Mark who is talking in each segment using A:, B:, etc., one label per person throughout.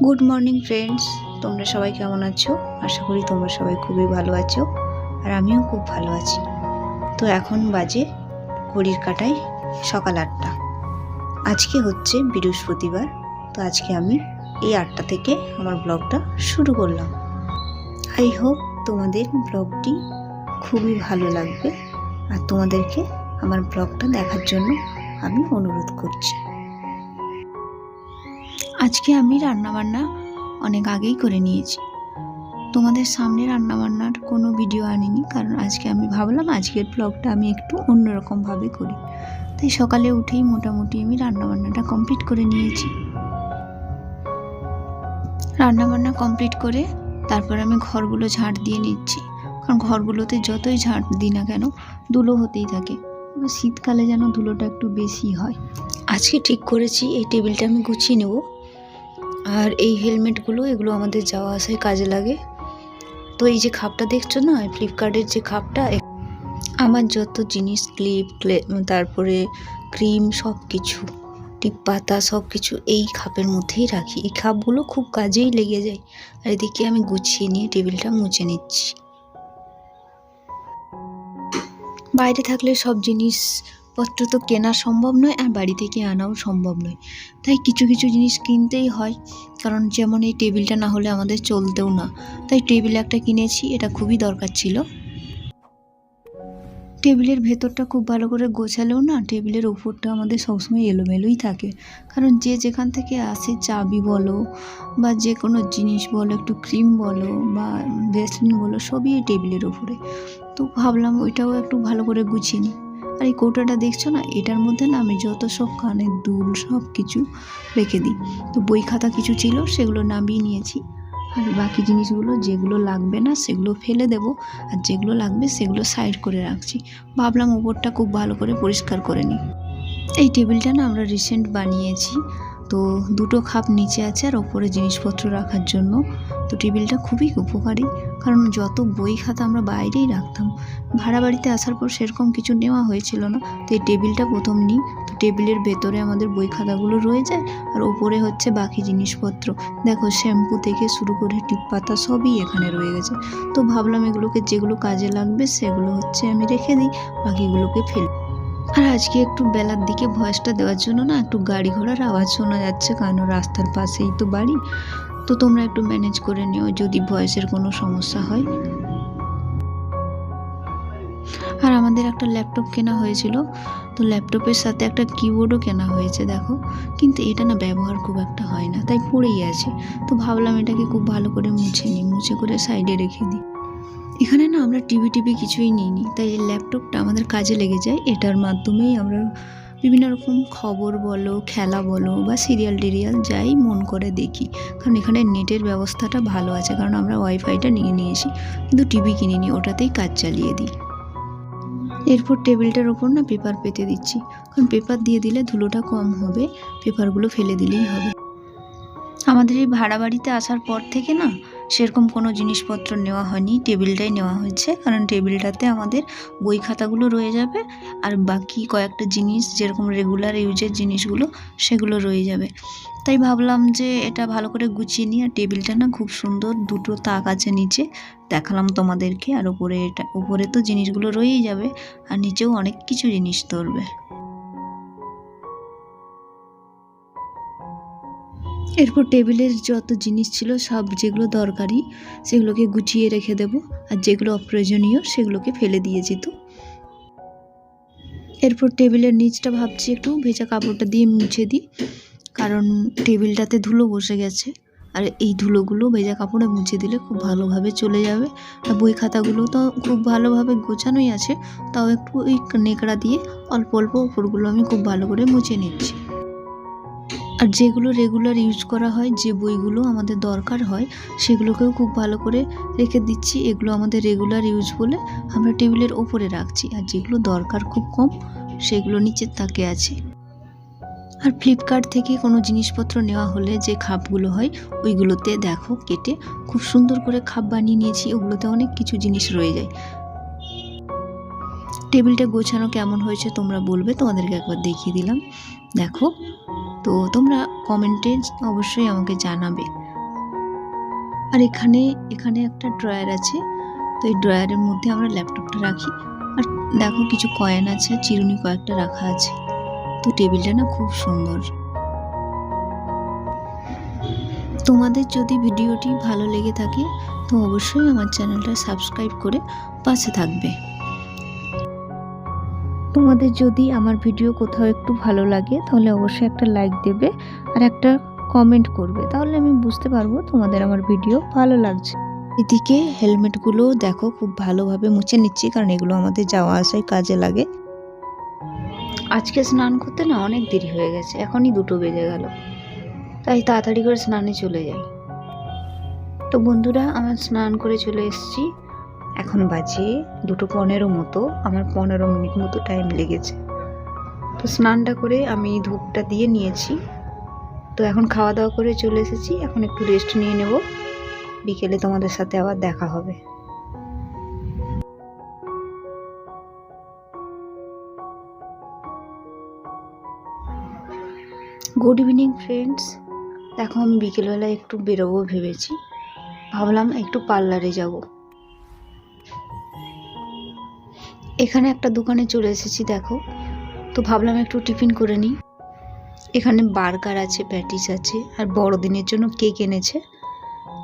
A: Good morning friends, তোমরা সবাই কেমন আছো? আশা করি তোমরা সবাই খুবই ভালো আছো, আর আমিও খুব ভালো আছি। তো এখন বাজে ঘড়ির কাঁটায় সকাল 8টা। আজকে হচ্ছে বৃহস্পতিবার। তো আজকে আমি এই 8টা থেকে আমার ব্লগটা শুরু করলাম। আই হোপ তোমাদের ব্লগটি খুবই ভালো লাগবে, আর তোমাদেরকে আমার ব্লগটা দেখার জন্য আমি অনুরোধ করছি। আজকে আমি রান্নাবান্না অনেক আগেই করে নিয়েছি। তোমাদের সামনে রান্নাবান্নার কোনো ভিডিও আনিনি, কারণ আজকে আমি ভাবলাম আজকের ব্লগটা আমি একটু অন্যরকমভাবে করি। তাই সকালে উঠেই মোটামুটি আমি রান্নাবান্নাটা কমপ্লিট করে নিয়েছি। রান্নাবান্না কমপ্লিট করে তারপর আমি ঘরগুলো ঝাঁট দিয়ে নিচ্ছি, কারণ ঘরগুলোতে যতই ঝাঁট দিই না কেন ধুলো হতেই থাকে। এবার শীতকালে যেন ধুলোটা একটু বেশি হয়। আজকে ঠিক করেছি এই টেবিলটা আমি গুছিয়ে নেব, আর এই হেলমেটগুলো এগুলো আমাদের যাওয়া আসায় কাজে লাগে। তো এই যে খাপটা দেখছো না, ফ্লিপকার্টের যে খাপটা, আমার যত জিনিস ক্লিপ তারপরে ক্রিম সব কিছু টিপ পাতা সব কিছু এই খাপের মধ্যেই রাখি। এই খাপগুলো খুব কাজেই লেগে যায়। আর এদিকে আমি গুছিয়ে নিয়ে টেবিলটা মুছে নিচ্ছি। বাইরে থাকলে সব জিনিসপত্র তো কেনা সম্ভব নয়, আর বাড়ি থেকে আনাও সম্ভব নয়। তাই কিছু কিছু জিনিস কিনতেই হয়, কারণ যেমন এই টেবিলটা না হলে আমাদের চলতেও না। তাই টেবিল একটা কিনেছি, এটা খুবই দরকার ছিল। টেবিলের ভেতরটা খুব ভালো করে গোছালেও না টেবিলের ওপরটা আমাদের সবসময় এলোমেলোই থাকে, কারণ যে যেখান থেকে আসে চাবি বলো বা যে কোনো জিনিস বলো, একটু ক্রিম বলো বা ভেসলিন বলো, সবই এই টেবিলের ওপরে। তো ভাবলাম ওইটাও একটু ভালো করে গুছিয়ে নিই। আর এই কৌটাটা দেখছো না, এটার মধ্যে না আমি যত সব কানের দুল সব কিছু রেখে দিই। তো বই খাতা কিছু ছিল সেগুলো নামিয়ে নিয়েছি, আর বাকি জিনিসগুলো যেগুলো লাগবে না সেগুলো ফেলে দেব, আর যেগুলো লাগবে সেগুলো সাইড করে রাখছি। ভাবলাম উপরটা খুব ভালো করে পরিষ্কার করে নিই। এই টেবিলটা না আমরা রিসেন্ট বানিয়েছি। তো দুটো খাপ নিচে আছে আর ওপরে জিনিসপত্র রাখার জন্য। তো টেবিলটা খুবই উপকারী, কারণ যত বই খাতা আমরা বাইরেই রাখতাম। ভাড়া বাড়িতে আসার পর সেরকম কিছু নেওয়া হয়েছিল না, তো এই টেবিলটা প্রথম নিই। তো টেবিলের ভেতরে আমাদের বই খাতাগুলো রয়ে যায়, আর ওপরে হচ্ছে বাকি জিনিসপত্র। দেখো শ্যাম্পু থেকে শুরু করে টিপ পাতা সবই এখানে রয়ে গেছে। তো ভাবলাম এগুলোকে যেগুলো কাজে লাগবে সেগুলো হচ্ছে আমি রেখে দিই, বাকিগুলোকে ফেলি। আর আজকে একটু বেলার দিকে ভয়েসটা দেওয়ার জন্য না একটু গাড়ি ঘোড়ার আওয়াজ শোনা যাচ্ছে, কারণ রাস্তার পাশেই তো বাড়ি। তো তোমরা একটু ম্যানেজ করে নিও যদি ভয়েসের কোনো সমস্যা হয়। আর আমাদের একটা ল্যাপটপ কেনা হয়েছিল, তো ল্যাপটপের সাথে একটা কিবোর্ডও কেনা হয়েছে দেখো, কিন্তু এটা না ব্যবহার খুব একটা হয় না, তাই পড়েই আছে। তো ভাবলাম এটাকে খুব ভালো করে মুছে নিই, মুছে করে সাইডে রেখে দিই। এখানে না আমরা টিভি কিছুই নিইনি, তাই এই ল্যাপটপটা আমাদের কাজে লেগে যায়। এটার মাধ্যমেই আমরা বিভিন্ন রকম খবর বলো, খেলা বলো বা সিরিয়াল টিরিয়াল যাই মন করে দেখি, কারণ এখানে নেটের ব্যবস্থাটা ভালো আছে, কারণ আমরা ওয়াইফাইটা নিয়ে নিয়েছি। কিন্তু টিভি কিনিনি, ওটাতেই কাজ চালিয়ে দিই। এরপর টেবিলটার ওপর না পেপার পেতে দিচ্ছি, কারণ পেপার দিয়ে দিলে ধুলোটা কম হবে, পেপারগুলো ফেলে দিলেই হবে। আমাদের এই ভাড়া বাড়িতে আসার পর থেকে না সেরকম কোনো জিনিসপত্র নেওয়া হয়নি, টেবিলটাই নেওয়া হয়েছে, কারণ টেবিলটাতে আমাদের বই খাতাগুলো রয়ে যাবে, আর বাকি কয়েকটা জিনিস যেরকম রেগুলার ইউজের জিনিসগুলো সেগুলো রয়ে যাবে। তাই ভাবলাম যে এটা ভালো করে গুছিয়ে নিই। আর টেবিলটা না খুব সুন্দর, দুটো তাক আছে নিচে, দেখালাম তোমাদেরকে। আর উপরে তো জিনিসগুলো রয়েই যাবে, আর নিচেও অনেক কিছু জিনিস ধরবে। এরপর টেবিলের যত জিনিস ছিল সব যেগুলো দরকারি সেগুলোকে গুছিয়ে রেখে দেব, আর যেগুলো অপ্রয়োজনীয় সেগুলোকে ফেলে দিয়েছি। তো এরপর টেবিলের নিচটা ভাবছি একটু ভেজা কাপড়টা দিয়ে মুছে দিই, কারণ টেবিলটাতে ধুলো বসে গেছে, আর এই ধুলোগুলো ভেজা কাপড়ে মুছে দিলে খুব ভালোভাবে চলে যাবে। আর বই খাতাগুলো তো খুব ভালোভাবে গোছানোই আছে, তাও একটু ওই নেকড়া দিয়ে অল্প অল্প ওপরগুলো আমি খুব ভালো করে মুছে নিচ্ছি। আর যেগুলো রেগুলার ইউজ করা হয়, যে বইগুলো আমাদের দরকার হয় সেগুলোকেও খুব ভালো করে রেখে দিচ্ছি। এগুলো আমাদের রেগুলার ইউজ বলে আমরা টেবিলের ওপরে রাখছি, আর যেগুলো দরকার খুব কম সেগুলো নিচের তাকে আছে। আর ফ্লিপকার্ট থেকে কোনো জিনিসপত্র নেওয়া হলে যে খাপগুলো হয় ওইগুলোতে দেখো কেটে খুব সুন্দর করে খাপ বানিয়ে নিয়েছি, ওগুলোতে অনেক কিছু জিনিস রয়ে যায়। টেবিলটা গোছানো কেমন হয়েছে তোমরা বলবে, তোমাদেরকে একবার দেখিয়ে দিলাম দেখো। তো তোমরা কমেন্টে অবশ্যই আমাকে জানাবে আর এখানে এখানে একটা ড্রয়ার আছে, তো এই ড্রয়ারের মধ্যে আমরা ল্যাপটপটা রাখি। আর দেখো কিছু কয়েন আছে, আর চিরুনি কয়েকটা রাখা আছে। তো টেবিলটা না খুব সুন্দর। তোমাদের যদি ভিডিওটি ভালো লেগে থাকে তো অবশ্যই আমার চ্যানেলটা সাবস্ক্রাইব করে পাশে থাকবে। তোমাদের যদি আমার ভিডিও কোথাও একটু ভালো লাগে তাহলে অবশ্যই একটা লাইক দেবে আর একটা কমেন্ট করবে, তাহলে আমি বুঝতে পারবো তোমাদের আমার ভিডিও ভালো লাগছে। এদিকে হেলমেটগুলো দেখো খুব ভালোভাবে মুছে নিচ্ছি, কারণ এগুলো আমাদের যাওয়া আসায় কাজে লাগে। আজকে স্নান করতে না অনেক দেরি হয়ে গেছে, এখনই 2টো বেজে গেল, তাই তাড়াতাড়ি করে স্নানে চলে যাই। তো বন্ধুরা, আমার স্নান করে চলে এসেছি। এখন বাজে 2:15 মতো, আমার 15 মিনিট মতো টাইম লেগেছে। তো স্নানটা করে আমি ধূপটা দিয়ে নিয়েছি। তো এখন খাওয়া দাওয়া করে চলে এসেছি, এখন একটু রেস্ট নিয়ে নেব, বিকেলে তোমাদের সাথে আবার দেখা হবে। Good evening friends. দেখো আমি বিকেলবেলা একটু বেরোবো ভেবেছি, ভাবলাম একটু পার্লারে যাব। এখানে একটা দোকানে চলে এসেছি দেখো, তো ভাবলাম একটু টিফিন করে নিই। এখানে বার্গার আছে, প্যাটিস আছে, আর বড়দিনের জন্য কেক এনেছে,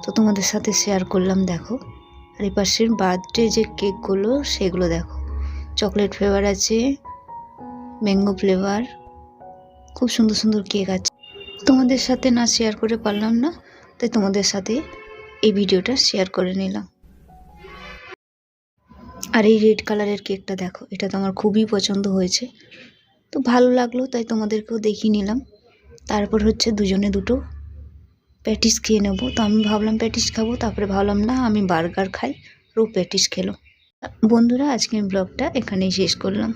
A: তো তোমাদের সাথে শেয়ার করলাম দেখো। আর এই পাশের বার্থডে যে কেকগুলো সেগুলো দেখো, চকলেট ফ্লেভার আছে, ম্যাঙ্গো ফ্লেভার, খুব সুন্দর সুন্দর কেক আছে। তোমাদের সাথে না শেয়ার করে পারলাম না, তাই তোমাদের সাথে এই ভিডিওটা শেয়ার করে নিলাম। আর এই রেড কালারের কেকটা দেখো, এটা তো আমার খুবই পছন্দ হয়েছে, তো ভালো লাগলো তাই তোমাদেরকেও দেখিয়ে নিলাম। তারপর হচ্ছে দুজনে 2টো প্যাটিস খেয়ে নেবো। তো আমি ভাবলাম প্যাটিস খাবো, তারপরে ভাবলাম না আমি বার্গার খাই, ও প্যাটিস খেলো। বন্ধুরা, আজকের ব্লগটা এখানেই শেষ করলাম।